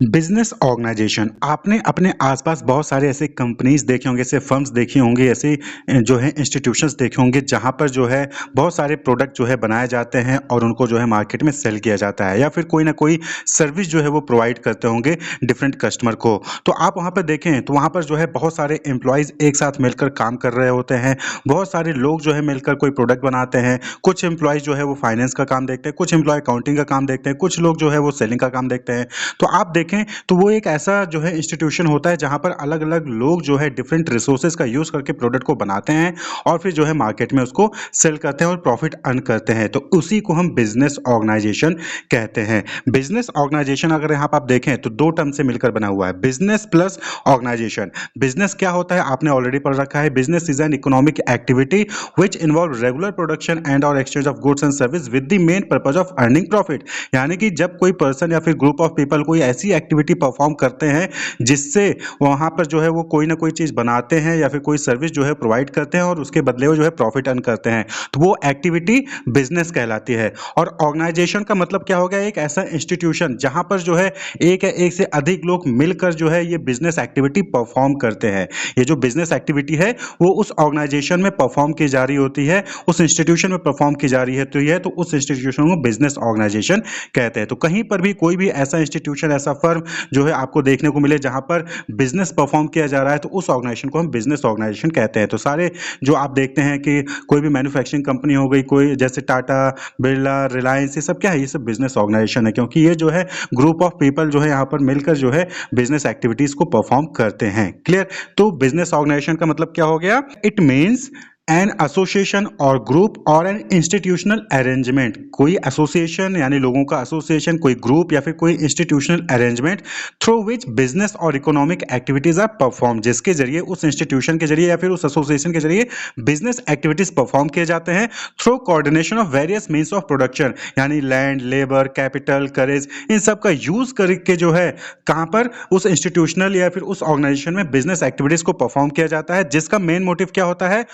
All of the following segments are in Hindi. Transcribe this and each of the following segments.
बिजनेस ऑर्गेनाइजेशन आपने अपने आसपास बहुत सारे ऐसे कंपनीज देखे होंगे, ऐसे फर्म्स देखे होंगे, ऐसे जो है इंस्टीट्यूशंस देखे होंगे जहां पर जो है बहुत सारे प्रोडक्ट जो है बनाए जाते हैं और उनको जो है मार्केट में सेल किया जाता है या फिर कोई ना कोई सर्विस जो है वो प्रोवाइड करते होंगे डिफरेंट कस्टमर को। तो आप वहां पर देखें तो वहां पर जो है बहुत सारे एम्प्लॉयज एक साथ मिलकर काम कर रहे होते हैं। बहुत सारे लोग जो है मिलकर कोई प्रोडक्ट बनाते हैं। कुछ एम्प्लॉयज जो है वो फाइनेंस का काम देखते हैं, कुछ एम्प्लॉय अकाउंटिंग का काम देखते हैं, कुछ लोग जो है वो सेलिंग का काम देखते हैं। तो आप देखें तो वो एक ऐसा जो है इंस्टीट्यूशन होता है जहां पर अलग अलग लोग जो है डिफरेंट रिसोर्सेज का यूज करके प्रोडक्ट को बनाते हैं और फिर जो है मार्केट में उसको सेल करते हैं और प्रॉफिट अर्न करते हैं। तो उसी को हम बिजनेस ऑर्गेनाइजेशन कहते हैं। बिजनेस ऑर्गेनाइजेशन अगर यहाँ पर आप देखें तो दो टर्म से मिलकर बना हुआ है, बिजनेस प्लस ऑर्गेनाइजेशन। बिजनेस क्या होता है आपने ऑलरेडी पढ़ रखा है। Business is an economic activity which involve regular production and or exchange of goods and service with the main purpose of earning profit. यानी कि जब कोई पर्सन या फिर ग्रुप ऑफ पीपल कोई ऐसी एक्टिविटी परफॉर्म करते हैं जिससे वहां पर जो है वो कोई ना कोई चीज बनाते हैं या फिर कोई सर्विस जो है प्रोवाइड करते हैं और उसके बदले वो जो है प्रॉफिट अर्न करते हैं, तो वो एक्टिविटी बिजनेस कहलाती है। और ऑर्गेनाइजेशन का मतलब क्या हो गया, एक ऐसा इंस्टीट्यूशन जहां पर जो है एक से अधिक लोग मिलकर जो है ये बिजनेस एक्टिविटी परफॉर्म करते हैं। ये जो बिजनेस एक्टिविटी है वो उस ऑर्गेनाइजेशन में परफॉर्म की जा रही होती है, उस इंस्टीट्यूशन में परफॉर्म की जा रही है, तो उस इंस्टीट्यूशन को बिजनेस ऑर्गेनाइजेशन कहते हैं। तो कहीं पर भी कोई भी ऐसा इंस्टीट्यूशन, ऐसा फर्म जो है आपको देखने को मिले जहां पर बिजनेस परफॉर्म किया जा रहा है तो उस ऑर्गेनाइजेशन को हम बिजनेस ऑर्गेनाइजेशन कहते हैं। तो सारे जो आप देखते हैं कि कोई भी मैन्युफैक्चरिंग कंपनी हो गई, कोई जैसे टाटा, बिरला, रिलायंस, ये सब क्या है, ये सब बिजनेस ऑर्गेनाइजेशन है, क्योंकि ये जो है ग्रुप ऑफ पीपल जो है यहाँ पर मिलकर जो है बिजनेस एक्टिविटीज को परफॉर्म करते हैं। क्लियर। तो बिजनेस ऑर्गेनाइजेशन का मतलब क्या हो गया, इट मीन्स एन एसोसिएशन और ग्रुप और एन इंस्टीट्यूशनल अरेंजमेंट। कोई एसोसिएशन यानी लोगों का एसोसिएशन, कोई ग्रुप या फिर कोई institutional arrangement through which business और इकोनॉमिक एक्टिविटीज आर परफॉर्म, जिसके जरिए उस इंस्टीट्यूशन के जरिए या फिर उस एसोसिएशन के जरिए बिजनेस एक्टिविटीज परफॉर्म किए जाते हैं through coordination of various means of production. यानी लैंड, लेबर, कैपिटल, करेज, इन सब का यूज करके जो है कहां पर उस इंस्टीट्यूशनल या फिर उस ऑर्गेनाइजेशन में बिजनेस एक्टिविटीज को परफॉर्म किया जाता है, जिसका मेन मोटिव क्या होता है,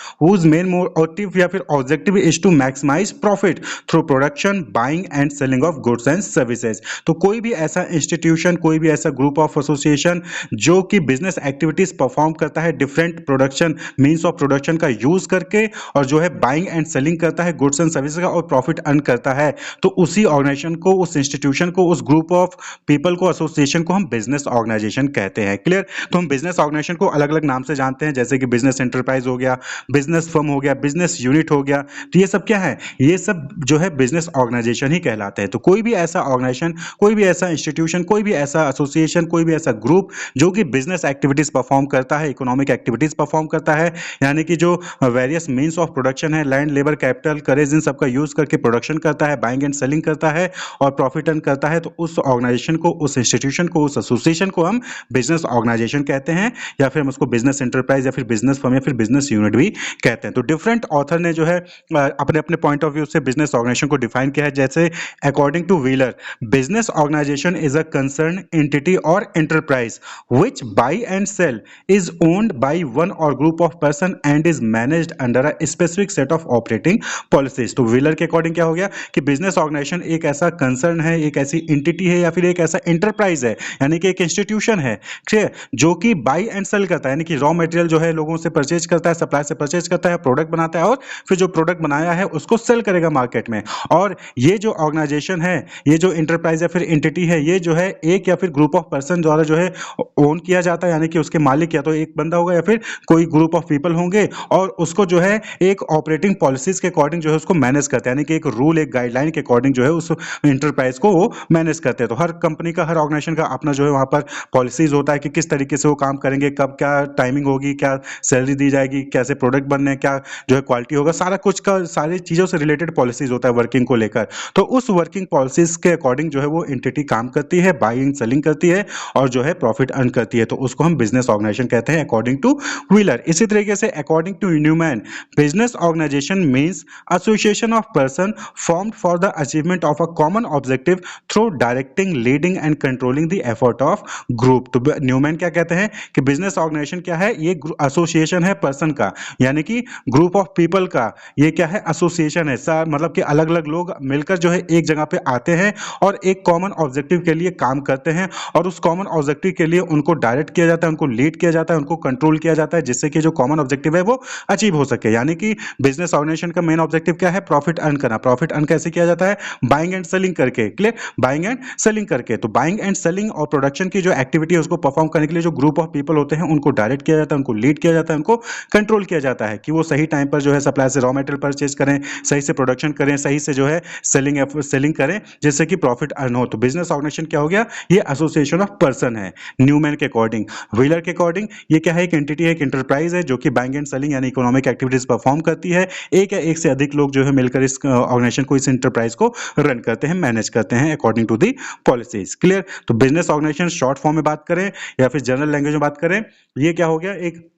मेन मोटिव या फिर objective is to maximise profit through production, buying and selling of goods and services. तो कोई भी ऐसा इंस्टीट्यूशन, कोई भी ऐसा ग्रुप ऑफ एसोसिएशन जो कि बिजनेस एक्टिविटीज परफॉर्म करता है different production means of production का यूज करके और जो है बाइंग एंड सेलिंग करता है गुड्स एंड सर्विसेज का और प्रॉफिट अर्न करता है, तो उसी ऑर्गेनाइजेशन को, उस इंस्टीट्यूशन को, उस ग्रुप ऑफ पीपल को, एसोसिएशन को हम बिजनेस ऑर्गेनाइजेशन कहते हैं। क्लियर। तो हम बिजनेस ऑर्गेनाइजेशन को अलग अलग नाम से जानते हैं, जैसे कि बिजनेस एंटरप्राइज हो गया, बिजनेस फर्म हो गया, बिजनेस यूनिट हो गया। तो ये सब क्या है, ये सब जो है बिजनेस ऑर्गेनाइजेशन ही कहलाते हैं। तो कोई भी ऐसा ऑर्गेनाइजेशन, कोई भी ऐसा इंस्टीट्यूशन, कोई भी ऐसा एसोसिएशन, कोई भी ऐसा ग्रुप जो कि बिजनेस एक्टिविटीज परफॉर्म करता है, इकोनॉमिक एक्टिविटीज परफॉर्म करता है, यानी कि जो वेरियस मींस ऑफ प्रोडक्शन है, लैंड, लेबर, कैपिटल, करेज, इन सब का यूज करके प्रोडक्शन करता है, बाइंग एंड सेलिंग करता है और प्रॉफिट अर्न करता है, तो उस ऑर्गेनाइजेशन को, उस इंस्टीट्यूशन को, उस एसोसिएशन को हम बिजनेस ऑर्गेनाइजेशन कहते हैं, या फिर हम उसको बिजनेस एंटरप्राइज या फिर बिजनेस फर्म या फिर बिजनेस यूनिट भी कहते हैं। तो डिफरेंट ऑथर ने जो है अपने अपने पॉइंट ऑफ व्यू से बिजनेस ऑर्गेनाइजेशन को डिफाइन किया है। जैसे according to Wheeler, business organisation is a concern entity or enterprise which buy and sell is owned by one or group of person and is managed under a specific set of operating policies. तो व्हीलर के अकॉर्डिंग क्या हो गया कि बिजनेस ऑर्गेनाइजेशन एक ऐसा कंसर्न है, एक ऐसी एंटिटी है या फिर एक ऐसा एंटरप्राइज है, यानी कि एक इंस्टीट्यूशन है, ठीक है, जो कि बाय एंड सेल करता है, यानी कि रॉ मटेरियल जो है लोगों से परचेज करता है, सप्लाई से परचेज करता है, प्रोडक्ट बनाता है और फिर जो प्रोडक्ट बनाया है उसको सेल करेगा मार्केट में। और ये जो ऑर्गेनाइजेशन है, ये जो एंटरप्राइज या फिर एंटिटी है, ये जो है एक या फिर ग्रुप ऑफ पर्सन द्वारा जो है ओन किया जाता है, यानी कि उसके मालिक या तो एक बंदा होगा या फिर कोई ग्रुप ऑफ पीपल होंगे और उसको जो है एक ऑपरेटिंग पॉलिसीज के अकॉर्डिंग जो है उसको मैनेज करते हैं, यानी कि एक रूल, एक गाइडलाइन के अकॉर्डिंग जो है उस एंटरप्राइज को वो मैनेज करते हैं। तो हर कंपनी का, हर ऑर्गेनाइजेशन का अपना जो है वहां पर पॉलिसीज होता है कि किस तरीके से वो काम करेंगे, कब क्या टाइमिंग होगी, क्या सैलरी दी जाएगी, कैसे प्रोडक्ट बनने, क्या जो है क्वालिटी होगा, सारा कुछ का, सारी चीजों से रिलेटेड पॉलिसीज होता है वर्किंग को लेकर। तो उस वर्किंग पॉलिसीज के अकॉर्डिंग जो है वो एंटिटी काम करती है, बाइंग सेलिंग करती है और जो है प्रॉफिट अर्न करती है, तो उसको हम बिजनेस ऑर्गेनाइजेशन कहते हैं अकॉर्डिंग टू व्हीलर। इसी तरीके से according to Newman, business organisation means association of person formed for the achievement of a common objective through directing, leading and controlling the effort of group. तो न्यूमैन क्या कहते हैं कि बिजनेस ऑर्गेनाइजेशन क्या है, ये एसोसिएशन है पर्सन का, यानी कि ग्रुप ऑफ पीपल का ये क्या है, एसोसिएशन है। मतलब कि अलग अलग लोग मिलकर जो है एक जगह पे आते हैं और एक कॉमन ऑब्जेक्टिव के लिए काम करते हैं, और उस कॉमन ऑब्जेक्टिव के लिए उनको डायरेक्ट किया जाता है, उनको लीड किया जाता है, उनको कंट्रोल किया जाता है, जिससे कि जो कॉमन ऑब्जेक्टिव है वो अचीव हो सके। यानी कि बिजनेस ऑर्गेनाइजेशन का मेन ऑब्जेक्टिव क्या है, प्रॉफिट अर्न करना। प्रॉफिट अर्न कैसे किया जाता है, बाइंग एंड सेलिंग करके। क्लियर, बाइंग एंड सेलिंग करके। तो बाइंग एंड सेलिंग और प्रोडक्शन की जो एक्टिविटी है उसको परफॉर्म करने के लिए जो ग्रुप ऑफ पीपल होते हैं उनको डायरेक्ट किया जाता है, उनको लीड किया जाता है, उनको कंट्रोल किया जाता है कि वो सही टाइम पर जो है सप्लाई से रॉ मटेरियल परचेज करें, सही से प्रोडक्शन करें, सही से जो है सेलिंग करें, जिससे कि प्रॉफिट अर्न हो। तो बिजनेस ऑर्गेनाइजेशन क्या हो गया, ये एसोसिएशन ऑफ पर्सन है न्यूमैन के अकॉर्डिंग। व्हीलर के अकॉर्डिंग ये क्या है, एक एंटिटी है, एक इंटरप्राइज है जो कि बाइंग एंड सेलिंग यानी इकोनॉमिक एक्टिविटीज परफॉर्म करती है। एक या एक से अधिक लोग जो है मिलकर इस ऑर्गेनाइजेशन को, इस इंटरप्राइज को रन करते हैं, मैनेज करते हैं according to the policies. Clear. तो बिजनेस ऑर्गेनाइजेशन शॉर्ट फॉर्म में बात करें या फिर जनरल लैंग्वेज में बात करें, ये क्या हो गया, एक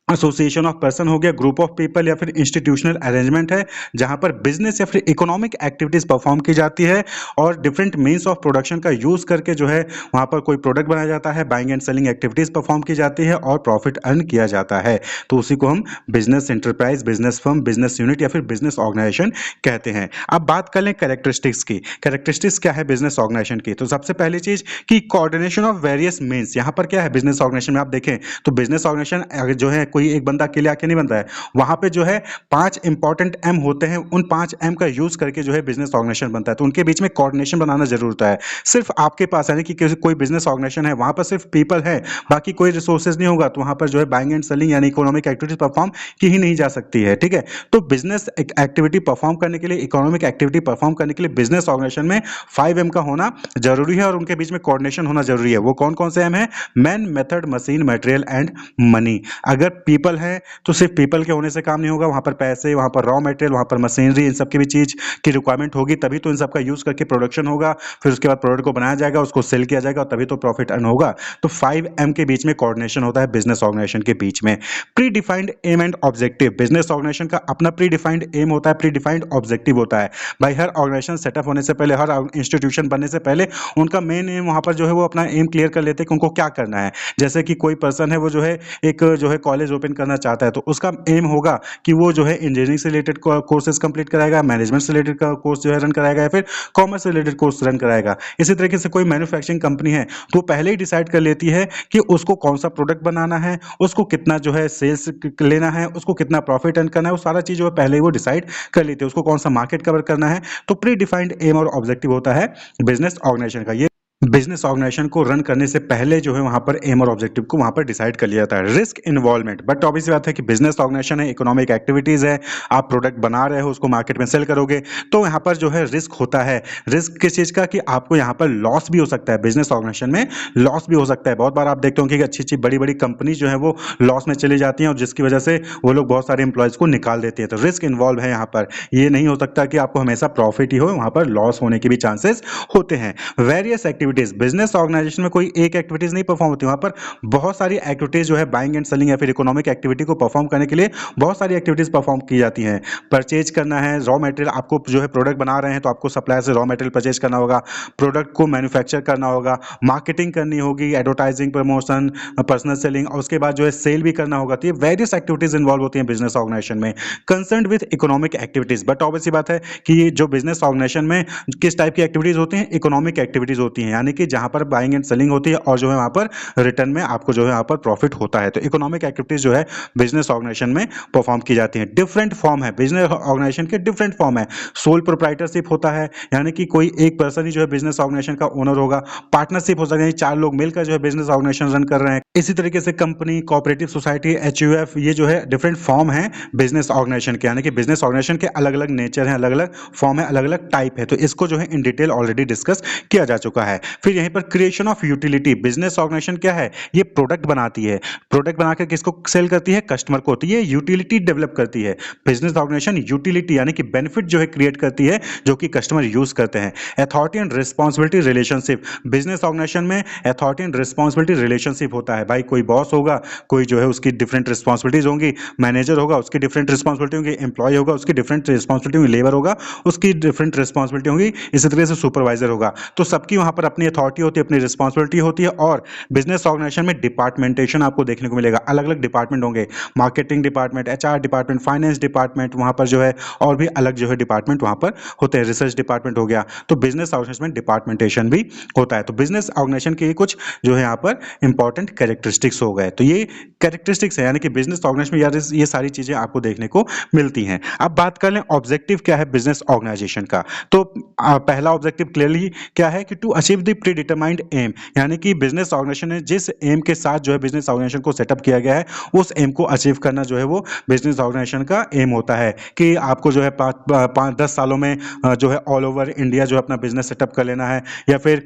एसोसिएशन ऑफ पर्सन हो गया, ग्रुप ऑफ पीपल या फिर इंस्टीट्यूशनल अरेंजमेंट है जहां पर बिजनेस या फिर इकोनॉमिक एक्टिविटीज परफॉर्म की जाती है और डिफरेंट मींस ऑफ प्रोडक्शन का यूज करके जो है वहां पर कोई प्रोडक्ट बनाया जाता है, buying and selling activities perform की जाती है और प्रॉफिट अर्न किया जाता है। तो उसी को हम business enterprise, business firm, business unit या फिर बिजनेस ऑर्गेनाइजेशन कहते हैं। अब बात कर लें कैरेक्टरिस्टिक्स की। कैरेक्टरिस्टिक्स क्या है बिजनेस ऑर्गेनाइजेशन की, तो सबसे पहली चीज कि कोऑर्डिनेशन ऑफ वेरियस मींस। यहां पर क्या है बिजनेस ऑर्गेनाइजेशन में, आप देखें तो बिजनेस ऑर्गेनाइजेशन जो है कोई एक बंदा अकेले आके नहीं बनता है, वहां पे जो है 5 इंपॉर्टेंट एम होते हैं, उन 5 एम का यूज करके जो है बिजनेस ऑर्गेनाइजेशन बनता है। तो उनके बीच में कोऑर्डिनेशन बनाना जरूर होता है। सिर्फ आपके पास यानी कि कोई बिजनेस ऑर्गेनाइजेशन है, वहां पर सिर्फ पीपल है, बाकी कोई रिसोर्सेज नहीं होगा, तो वहां पर जो है बाइंग एंड सेलिंग यानी इकोनॉमिक एक्टिविटीज परफॉर्म की ही नहीं जा सकती है। ठीक है, तो बिजनेस एक्टिविटी परफॉर्म करने के लिए, इकोनॉमिक एक्टिविटी परफॉर्म करने के लिए बिजनेस ऑर्गेनाइजेशन में 5 एम का होना जरूरी है और उनके बीच में कोऑर्डिनेशन होना जरूरी है। वो कौन कौन से एम है, man, method, machine, material and money. अगर पीपल है तो सिर्फ पीपल के होने से काम नहीं होगा, वहां पर पैसे, वहां पर रॉ मटेरियल, वहां पर मशीनरी, इन सब की भी चीज की रिक्वायरमेंट होगी, तभी तो इन सब का यूज करके प्रोडक्शन होगा, फिर उसके बाद प्रोडक्ट को बनाया जाएगा, उसको सेल किया जाएगा, तभी तो प्रॉफिट अर्न होगा। तो 5M के बीच में कोऑर्डिनेशन होता है बिजनेस ऑर्गेनाइजेशन के बीच में। Predefined aim and objective. Business organisation का अपना प्री डिफाइंड एम होता है, प्री डिफाइंड ऑब्जेक्टिव होता है। भाई हर ऑर्गेनाइजेशन सेटअप होने से पहले, हर इंस्टीट्यूशन बनने से पहले उनका मेन एम वहां पर जो है वो अपना एम क्लियर कर लेते हैं कि उनको क्या करना है। जैसे कि कोई पर्सन है वो जो है एक जो है कॉलेज ओपन करना चाहता है, तो उसका एम होगा कि वो जो है इंजीनियरिंग से रिलेटेड कोर्सेज कंप्लीट कराएगा, मैनेजमेंट से रिलेटेड का कोर्स जो है रन कराएगा, या फिर कॉमर्स से रिलेटेड कोर्स रन कराएगा। इसी तरीके से कोई मैन्युफैक्चरिंग कंपनी है तो पहले ही डिसाइड कर लेती है कि उसको कौन सा प्रोडक्ट बनाना है, उसको कितना जो है सेल्स लेना है, उसको कितना प्रॉफिट अर्न करना है, वो सारा चीज जो है पहले ही वो डिसाइड कर लेती है, उसको कौन सा मार्केट कवर करना है। तो प्री डिफाइंड एम और ऑब्जेक्टिव होता है बिजनेस ऑर्गेनाइजेशन का। ये बिजनेस ऑर्गेनाइजेशन को रन करने से पहले जो है वहां पर एम और ऑब्जेक्टिव को वहां पर डिसाइड कर लिया जाता है। रिस्क इन्वॉल्वमेंट, बट ऑब्वियस बात है कि बिजनेस ऑर्गेनाइजेशन है, इकोनॉमिक एक्टिविटीज है, आप प्रोडक्ट बना रहे हो, उसको मार्केट में सेल करोगे, तो यहाँ पर जो है रिस्क होता है। रिस्क किस चीज का, कि आपको यहाँ पर लॉस भी हो सकता है, बिजनेस ऑर्गेनाइजेशन में लॉस भी हो सकता है। बहुत बार आप देखते होंगे कि अच्छी अच्छी बड़ी बड़ी कंपनी जो है वो लॉस में चली जाती हैं और जिसकी वजह से वो लोग बहुत सारे इंप्लॉयज को निकाल देते हैं। तो रिस्क इन्वॉल्व है यहाँ पर, ये नहीं हो सकता कि आपको हमेशा प्रॉफिट ही हो, वहां पर लॉस होने के भी चांसेस होते हैं। वेरियस एक्टिविटीज, बिजनेस ऑर्गेनाइजेशन में कोई एक एक्टिविटीज नहीं परफॉर्म होती, वहां पर बहुत सारी एक्टिविटीज जो है बाइंग एंड सेलिंग या फिर इकोनॉमिक एक्टिविटी को परफॉर्म करने के लिए बहुत सारी एक्टिविटीज परफॉर्म की जाती हैं। परचेज करना है रॉ मटेरियल, आपको जो है प्रोडक्ट बना रहे हैं तो आपको सप्लायर से रॉ मटेरियल परचेज करना होगा, प्रोडक्ट को मैन्युफैक्चर करना होगा, मार्केटिंग करनी होगी, एडवर्टाइजिंग, प्रमोशन, पर्सनल सेलिंग, और उसके बाद जो है सेल भी करना होगा। तो ये वेरियस एक्टिविटीज इन्वॉल्व होती हैं बिजनेस ऑर्गेनाइजेशन में, concern with economic activities. But obvious बात है कि ये जो बिजनेस ऑर्गेनाइजेशन में किस टाइप की एक्टिविटीज होती हैं, इकोनॉमिक एक्टिविटीज होती हैं, यानी कि जहां पर बाइंग एंड सेलिंग होती है और जो है वहां पर रिटर्न में आपको जो है वहां पर प्रॉफिट होता है। तो इकोनॉमिक एक्टिविटीज जो है बिजनेस ऑर्गेनाइजेशन में परफॉर्म की जाती हैं। डिफरेंट फॉर्म है बिजनेस ऑर्गेनाइजेशन के, डिफरेंट फॉर्म है। सोल प्रोप्राइटरशिप होता है, यानी कि कोई एक पर्सन ही जो है बिजनेस ऑर्गेनाइजेशन का ओनर होगा। पार्टनरशिप हो सकता है, 4 लोग मिलकर जो है बिजनेस ऑर्गेनाइजेशन रन कर रहे हैं। इसी तरीके से कंपनी, कोऑपरेटिव सोसाइटी, HUF, ये जो है डिफरेंट फॉर्म है बिजनेस ऑर्गेनाइजेशन के, यानी कि बिजनेस ऑर्गेनाइजेशन के अलग अलग नेचर है, अलग अलग फॉर्म है, अलग अलग टाइप है। तो इसको जो है इन डिटेल ऑलरेडी डिस्कस किया जा चुका है। फिर यहीं पर creation of utility. Business organisation क्या है, ये प्रोडक्ट बनाती है, प्रोडक्ट बनाकर किसको सेल करती है, कस्टमर को, तो ये यूटिलिटी डेवलप करती है। बिजनेस ऑर्गेनाइजेशन यूटिलिटी यानी कि बेनिफिट जो है क्रिएट करती है जो कि कस्टमर यूज करते हैं। Authority and responsibility relationship. Business organisation में अथॉरिटी एंड रिस्पांसिबिलिटी रिलेशनशिप होता है। भाई कोई बॉस होगा, कोई जो है उसकी डिफरेंट रिस्पांसिबिलिटीज होंगी, मैनेजर होगा उसकी डिफरेंट रिस्पांसिबिलिटी होंगी, एम्प्लॉय होगा उसकी डिफरेंट रिस्पांसिबिलिटी होंगी, लेबर होगा उसकी डिफरेंट रिस्पांसिबिलिटी होंगी, इसी तरह से सुपरवाइजर होगा। तो सबकी वहां पर अपनी अथॉरिटी होती है, अपनी रिस्पॉन्सिबिलिटी होती है, और बिजनेस ऑर्गेनाइजेशन में डिपार्टमेंटेशन आपको देखने को मिलेगा। अलग अलग डिपार्टमेंट होंगे, marketing department, HR department, finance department, वहां पर जो है और भी अलग जो है डिपार्टमेंट वहां पर होते हैं, रिसर्च डिपार्टमेंट हो गया। तो बिजनेस ऑर्गेनाइजेशन में डिपार्टमेंटेशन भी होता है। तो बिजनेस ऑर्गेनाइजेशन के कुछ जो है यहाँ पर इंपॉर्टेंट कैरेक्टरिस्टिक्स हो गए। तो ये कैरेक्टरिस्टिक्स है, यानी कि बिजनेस ऑर्गेनाइजेशन में यार ये सारी चीजें आपको देखने को मिलती हैं। अब बात कर लें ऑब्जेक्टिव क्या है बिजनेस ऑर्गेनाइजेशन का। तो पहला ऑब्जेक्टिव क्लियरली क्या है कि to achieve the predetermined aim, यानी कि बिजनेस ऑर्गेनाइजेशन ने जिस एम के साथ जो है बिजनेस ऑर्गेनाइजेशन को सेटअप किया गया है, उस एम को अचीव करना जो है वो बिजनेस ऑर्गेनाइजेशन का एम होता है। कि आपको जो है 5-10 सालों में जो है ऑल ओवर इंडिया जो है अपना बिजनेस सेटअप कर लेना है, या फिर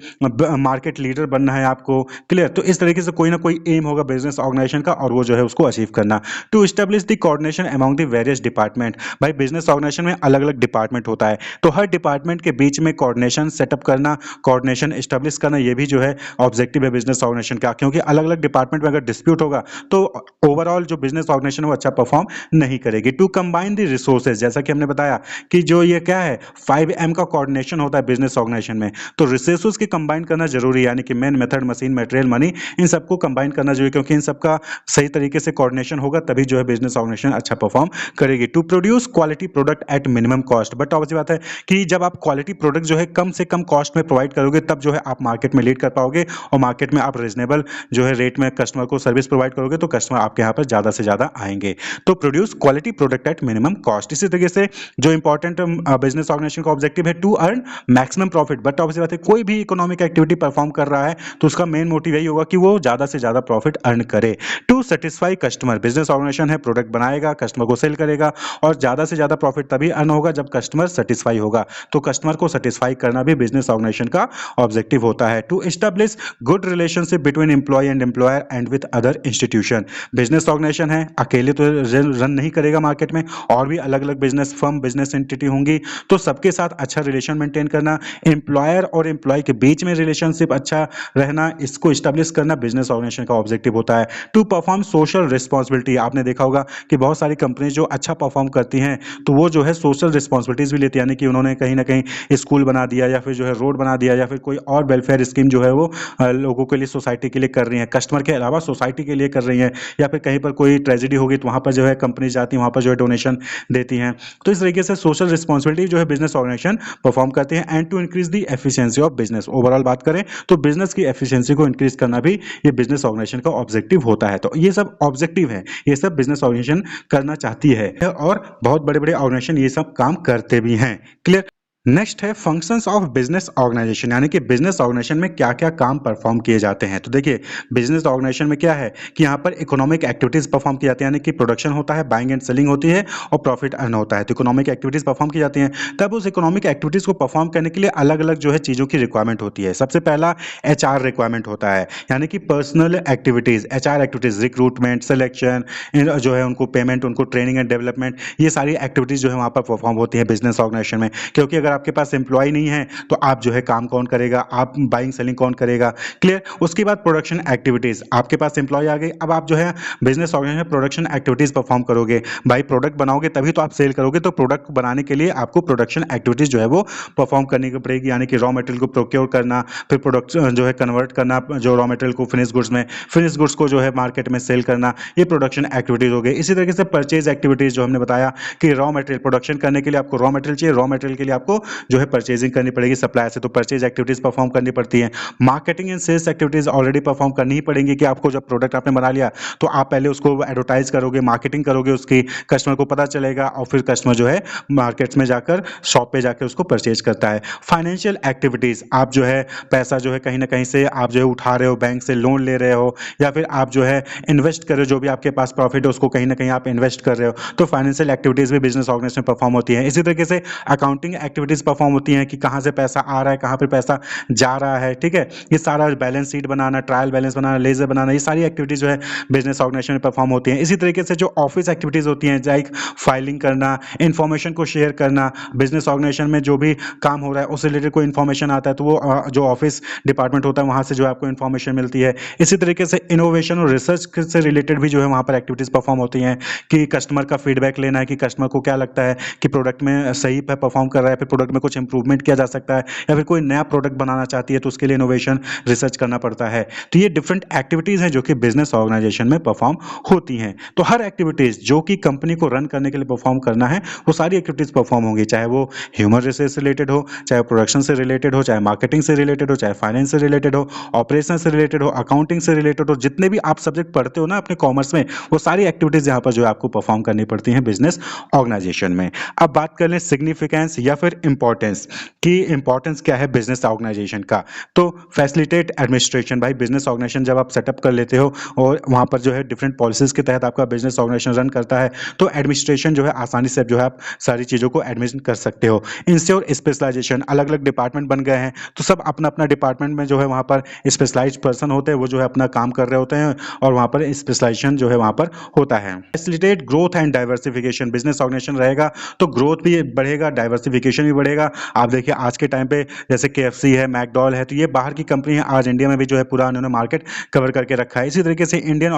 मार्केट लीडर बनना है आपको। क्लियर? तो इस तरीके से कोई ना कोई एम होगा बिजनेस ऑर्गेनाइजेशन का, और वो जो है उसको अचीव करना। To establish the coordination among the various department, भाई बिजनेस ऑर्गेनाइजेशन में अलग अलग डिपार्टमेंट होता है, तो हर डिपार्टमेंट के बीच में कोऑर्डिनेशन सेटअप करना, कोऑर्डिनेशन एस्टेब्लिश करना, ये भी जो है ऑब्जेक्टिव है बिजनेस ऑर्गेनाइजेशन का। क्योंकि अलग अलग डिपार्टमेंट में अगर डिस्प्यूट होगा तो ओवरऑल जो बिजनेस ऑर्गेनाइजेशन है वो अच्छा परफॉर्म नहीं करेगी। टू कंबाइन द रिसोर्सेज, जैसा कि हमने बताया कि जो ये क्या है 5M का कोऑर्डिनेशन होता है बिजनेस ऑर्गेनाइजेशन में, तो रिसोर्सेज के कंबाइन करना जरूरी है, यानी कि man, method, machine, material, money, इन सबको कंबाइन करना जरूरी, क्योंकि इन सबका सही तरीके से कोऑर्डिनेशन होगा तभी जो है बिजनेस ऑर्गेनाइजेशन अच्छा परफॉर्म करेगी। To produce quality product at minimum cost, but obvious बात है कि जब आप क्वालिटी प्रोडक्ट जो है कम से कम कॉस्ट में प्रोवाइड करोगे तब जो है आप मार्केट में लीड कर पाओगे, और मार्केट में आप रीजनेबल जो है रेट में कस्टमर को सर्विस प्रोवाइड करोगे तो कस्टमर आपके यहाँ पर ज्यादा से ज्यादा आएंगे। तो produce quality product at minimum cost. इसी तरीके से जो इंपॉर्टेंट बिजनेस ऑर्गेनाइजेशन का ऑब्जेक्टिव है to earn maximum profit, but obvious बात है कोई भी इकोनॉमिक एक्टिविटी परफॉर्म कर रहा है तो उसका मेन मोटिव यही होगा कि वो ज्यादा से ज्यादा प्रॉफिट अर्न करे। To satisfy customer, business organisation है प्रोडक्ट बनाएगा, कस्टमर को सेल करेगा, और ज्यादा से ज्यादा प्रॉफिट तभी अर्न होगा जब कस्टमर सेटिस्फाई होगा। तो कस्टमर को सेटिस्फाई करना भी बिजनेस ऑर्गेनाइजेशन का ऑब्जेक्टिव होता है। To establish good relationship between employ and employer and with other institution, business organisation है अकेले तो रन नहीं करेगा मार्केट में, और भी अलग अलग बिजनेस फर्म, बिजनेस एंटिटी होंगी, तो सबके साथ अच्छा रिलेशन मेंटेन करना, एम्प्लॉयर और एम्प्लॉय के बीच में रिलेशनशिप अच्छा रहना, इसको एस्टैब्लिश करना बिजनेस ऑर्गेनाइजेशन का ऑब्जेक्टिव होता है। टू परफॉर्म सोशल रिस्पॉन्सिबिलिटी, आपने देखा होगा कि बहुत सारी कंपनीज जो अच्छा परफॉर्म करती हैं तो वो जो है सोशल रिस्पॉन्सिबिलिटीज भी लेती है, यानी कि उन्होंने कहीं ना कहीं स्कूल बना दिया, या फिर जो है रोड बना दिया, या फिर कोई और वेलफेयर स्कीम जो है वो लोगों के लिए, सोसाइटी के लिए कर रही है, कस्टमर के अलावा सोसाइटी के लिए कर रही है, या फिर कहीं पर कोई ट्रेजेडी होगी तो वहां पर जो है कंपनी जाती है, वहां पर जो है डोनेशन देती हैं। तो इस तरीके से सोशल रिस्पॉन्सिबिलिटी जो है बिजनेस ऑर्गेनाइजेशन परफॉर्म करते हैं। And to increase the efficiency of business, overall बात करें तो बिजनेस की एफिशिएंसी को इंक्रीज करना भी ये बिजनेस ऑर्गेनाइजेशन का ऑब्जेक्टिव होता है। तो ये सब ऑब्जेक्टिव है, ये सब बिजनेस ऑर्गेनाइजेशन करना चाहती है, और बहुत बड़े बड़े ऑर्गेनाइजेशन ये सब काम करते भी हैं। क्लियर? नेक्स्ट है फंक्शंस ऑफ बिजनेस ऑर्गेनाइजेशन, यानी कि बिजनेस ऑर्गेनाइजेशन में क्या क्या काम परफॉर्म किए जाते हैं। तो देखिए बिजनेस ऑर्गेनाइजेशन में क्या है कि यहाँ पर इकोनॉमिक एक्टिविटीज परफॉर्म की जाती है, यानी कि प्रोडक्शन होता है, बाइंग एंड सेलिंग होती है, और प्रॉफिट अर्न होता है। तो इकोनॉमिक एक्टिविटीज परफॉर्म की जाती हैं। तब उस इकोनॉमिक एक्टिविटीज को परफॉर्म करने के लिए अलग अलग जो है चीज़ों की रिक्वायरमेंट होती है। सबसे पहला HR रिक्वायरमेंट होता है, यानी कि personal activities, HR activities, recruitment, selection, जो है उनको पेमेंट, उनको ट्रेनिंग एंड डेवलपमेंट, ये सारी एक्टिविटीज जो है वहाँ पर परफॉर्म होती है बिजनेस ऑर्गेनाइजेशन में। क्योंकि अगर आपके पास एम्प्लॉय नहीं है तो आप जो है काम कौन करेगा, आप बाइंग सेलिंग कौन करेगा। क्लियर? उसके बाद प्रोडक्शन एक्टिविटीज, आपके पास एम्प्लॉय आ गए, अब आप जो है बिजनेस ऑर्गेनाइजेशन में प्रोडक्शन एक्टिविटीज परफॉर्म करोगे। भाई प्रोडक्ट बनाओगे तभी तो आप सेल करोगे, तो प्रोडक्ट बनाने के लिए आपको प्रोडक्शन एक्टिविटीज जो है वो परफॉर्म करनी पड़ेगी, यानी कि रॉ मटेरियल को प्रोक्योर करना, फिर प्रोडक्ट जो है कन्वर्ट करना जो रॉ मटेरियल को फिनिश गुड्स में, फिनिश गुड्स को जो है मार्केट में सेल करना, ये प्रोडक्शन एक्टिविटीज हो गई। इसी तरीके से परचेज एक्टिविटीज जो हमने बताया कि रॉ मटेरियल प्रोडक्शन करने के लिए आपको रॉ मटेरियल चाहिए, रॉ मटेरियल के लिए आपको जो है परचेजिंग करनी पड़ेगी सप्लायर से, तो परचेज एक्टिविटीज परफॉर्म करनी पड़ती है। Marketing and sales activities already perform करनी ही पड़ेंगी कि आपको जब प्रोडक्ट आपने बना लिया तो आप पहले उसको एडवर्टाइज करोगे, मार्केटिंग करोगे, उसकी कस्टमर को पता चलेगा, और फिर कस्टमर जो है मार्केट्स में जाकर, शॉप पे जाकर उसको परचेज करता है। फाइनेंशियल एक्टिविटीज, आप जो है पैसा जो है कहीं ना कहीं से आप जो है उठा रहे हो, बैंक से लोन ले रहे हो, या फिर आप जो है इन्वेस्ट कर रहे हो, जो भी आपके पास प्रॉफिट है उसको कहीं ना कहीं आप इन्वेस्ट कर रहे हो, तो फाइनेंशियल एक्टिविटीज भी बिजनेस ऑर्गेनाइजेशन में परफॉर्म होती है। इसी तरीके से अकाउंटिंग एक्टिविटीज परफॉर्म होती हैं कि कहाँ से पैसा आ रहा है, कहाँ पे पैसा जा रहा है। ठीक है, ये सारा बैलेंस शीट बनाना, ट्रायल बैलेंस बनाना, लेजर बनाना, ये सारी एक्टिविटीज जो है बिजनेस ऑर्गेनाइजेशन में परफॉर्म होती हैं। इसी तरीके से जो ऑफिस एक्टिविटीज होती हैं, लाइक फाइलिंग करना, इंफॉर्मेशन को शेयर करना, बिजनेस ऑर्गेनाइजेशन में जो भी काम हो रहा है उससे रिलेटेड कोई इंफॉर्मेशन आता है तो वो जो ऑफिस डिपार्टमेंट होता है वहां से जो है आपको इंफॉर्मेशन मिलती है। इसी तरीके से इनोवेशन और रिसर्च से रिलेटेड भी जो है वहां पर एक्टिविटीज परफॉर्म होती हैं कि कस्टमर का फीडबैक लेना है कि कस्टमर को क्या लगता है कि प्रोडक्ट में सही परफॉर्म कर रहा है, फिर प्रोडक्ट में कुछ इंप्रूवमेंट किया जा सकता है, या फिर कोई नया प्रोडक्ट बनाना चाहती है तो उसके लिए इनोवेशन रिसर्च करना पड़ता है। तो ये डिफरेंट एक्टिविटीज़ हैं जो कि बिजनेस ऑर्गेनाइजेशन में परफॉर्म होती हैं। तो हर एक्टिविटीज़ जो कि कंपनी को रन करने के लिए परफॉर्म करना है, वो सारी एक्टिविटीज़ परफॉर्म होंगी, चाहे वो ह्यूमन रिसोर्स से रिलेटेड हो, चाहे प्रोडक्शन से रिलेटेड हो, चाहे मार्केटिंग से रिलेटेड हो, चाहे फाइनेंस से रिलेटेड हो, ऑपरेशन से रिलेटेड हो, अकाउंटिंग से रिलेटेड हो, जितने भी आप सब्जेक्ट पढ़ते हो ना अपने कॉमर्स में, वो सारी एक्टिविटीज़ यहाँ पर जो है आपको परफॉर्म करनी पड़ती हैं बिजनेस ऑर्गेनाइजेशन में। अब बात कर लें सिग्निफिकेंस या फिर इंपॉर्टेंस की, इंपॉर्टेंस क्या है बिजनेस ऑर्गेनाइजेशन का। तो फैसिलिटेट एडमिनिस्ट्रेशन, भाई बिजनेस ऑर्गेनाइजेशन जब आप सेटअप कर लेते हो और वहाँ पर जो है डिफरेंट पॉलिसीज के तहत आपका बिजनेस ऑर्गेनाइजेशन रन करता है, तो एडमिनिस्ट्रेशन जो है आसानी से जो है आप सारी चीज़ों को एडमिशन कर सकते हो। इंश्योर स्पेशलाइजेशन, अलग अलग डिपार्टमेंट बन गए हैं तो सब अपना अपना डिपार्टमेंट में जो है वहाँ पर स्पेशलाइज्ड पर्सन होते हैं, वो जो है अपना काम कर रहे होते हैं और वहाँ पर स्पेशलाइजेशन जो है वहाँ पर होता है। Facilitate growth and diversification, business organisation रहेगा तो ग्रोथ भी बढ़ेगा, डाइवर्सिफिकेशन भी बढ़ेगा। आप देखिए आज के टाइम पे जैसे KFC है, मैकडॉल है, तो ये बाहर की कंपनी है, आज इंडिया में भी जो है पूरा उन्होंने मार्केट कवर करके रखा है। इसी तरीके से इंडियन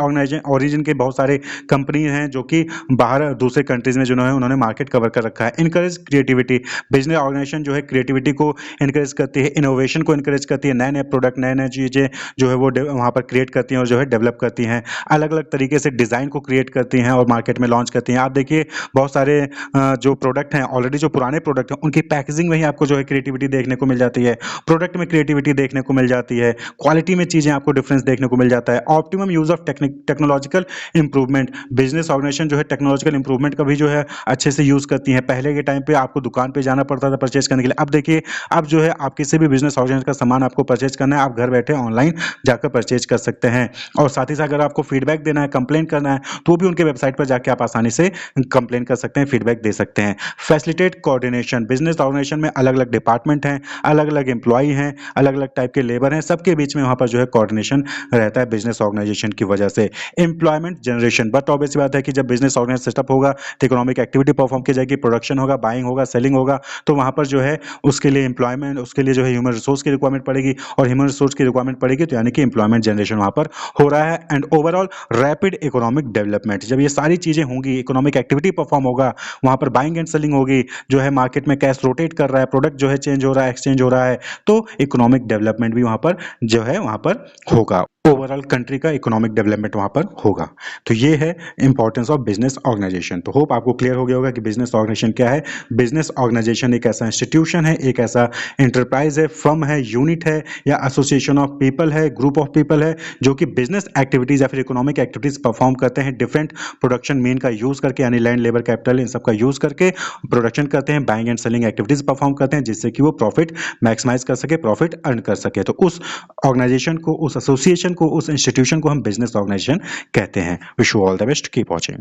ऑरिजिन के बहुत सारे कंपनी हैं जो कि बाहर दूसरे कंट्रीज में जो है उन्होंने मार्केट कवर कर रखा है। इनकरेज क्रिएटिविटी, बिजनेस ऑर्गेनाइजेशन जो है क्रिएटिविटी को इनकरेज करती है, इनोवेशन को इनकरेज करती है, नए नए प्रोडक्ट, नए नए चीज़ें जो है वो वहाँ पर क्रिएट करती हैं और जो है डेवलप करती हैं, अलग अलग तरीके से डिज़ाइन को क्रिएट करती हैं और मार्केट में लॉन्च करती हैं। आप देखिए बहुत सारे जो प्रोडक्ट हैं, ऑलरेडी जो पुराने प्रोडक्ट हैं उनकी पैकेजिंग में ही आपको जो है क्रिएटिविटी देखने को मिल जाती है, प्रोडक्ट में क्रिएटिविटी देखने को मिल जाती है, क्वालिटी में चीज़ें आपको डिफरेंस देखने को मिल जाता है। Optimum use of technological improvement, business organisation जो है टेक्नोलॉजिकल इंप्रूवमेंट का भी जो है अच्छे से यूज़ करती हैं। पहले के टाइम पे आपको दुकान पे जाना पड़ता था परचेज करने के लिए, अब देखिए अब जो है आप किसी भी बिजनेस ऑर्गेनाइजेशन का सामान आपको परचेज करना है, आप घर बैठे ऑनलाइन जाकर परचेज कर सकते हैं। और साथ ही साथ अगर आपको फीडबैक देना है, कंप्लेन करना है, तो भी उनके वेबसाइट पर जाके आप आसानी से कंप्लेन कर सकते हैं, फीडबैक दे सकते हैं। फैसिलिटेट कोऑर्डिनेशन, बिजनेस ऑर्गेनाइजेशन में अलग अलग डिपार्टमेंट हैं, अलग अलग एम्प्लॉई हैं, अलग अलग टाइप के लेबर हैं, सबके बीच में वहाँ पर जो है कोऑर्डिनेशन रहता है बिजनेस ऑर्गेनाइजेशन की वजह से। एम्प्लॉयमेंट जनरेशन, बट ऑब्वियस बात है कि जब बिजनेस ऑर्गेनाइजेशन सेटअप होगा तो इकोनॉमिक एक्टिविटी परफॉर्म की जाएगी, प्रोडक्शन होगा, बाइंग होगा, सेलिंग होगा, तो वहाँ पर जो है उसके लिए एम्प्लॉयमेंट, उसके लिए जो है ह्यूमन रिसोर्स की रिक्वायरमेंट पड़ेगी, और ह्यूमन रिसोर्स की रिक्वायरमेंट पड़ेगी तो यानी कि एम्प्लॉयमेंट जनरेशन वहाँ पर हो रहा है। And overall rapid economic development, जब ये सारी चीज़ें होंगी, इकोनॉमिक एक्टिविटी परफॉर्म होगा, वहाँ पर बाइंग एंड सेलिंग होगी, जो है मार्केट में कैश रोटेट कर रहा है, प्रोडक्ट जो है चेंज हो रहा है, एक्सचेंज हो रहा है, तो इकोनॉमिक डेवलपमेंट भी वहाँ पर जो है वहाँ पर होगा, ओवरऑल कंट्री का इकोनॉमिक डेवलपमेंट वहाँ पर होगा। तो ये है इंपॉर्टेंस ऑफ बिजनेस ऑर्गेनाइजेशन। तो होप आपको क्लियर हो गया होगा कि बिजनेस ऑर्गेनाइजेशन क्या है। बिजनेस ऑर्गेनाइजेशन एक ऐसा इंस्टीट्यूशन है, एक ऐसा इंटरप्राइज है, फर्म है, यूनिट है, या एसोसिएशन ऑफ पीपल है, ग्रुप ऑफ पीपल है, जो कि बिजनेस एक्टिविटीज या फिर इकोनॉमिक एक्टिविटीज परफॉर्म करते हैं डिफरेंट प्रोडक्शन मीन का यूज करके, यानी लैंड, लेबर, कैपिटल, इन सब का यूज करके प्रोडक्शन करते हैं, buying and selling activities perform करते हैं, जिससे कि वो प्रॉफिट मैक्सिमाइज कर सके, प्रॉफिट अर्न कर सके। तो उस ऑर्गेनाइजेशन को, उस एसोसिएशन को, उस इंस्टीट्यूशन को हम बिजनेस ऑर्गेनाइजेशन कहते हैं। Wish you all the best, keep watching.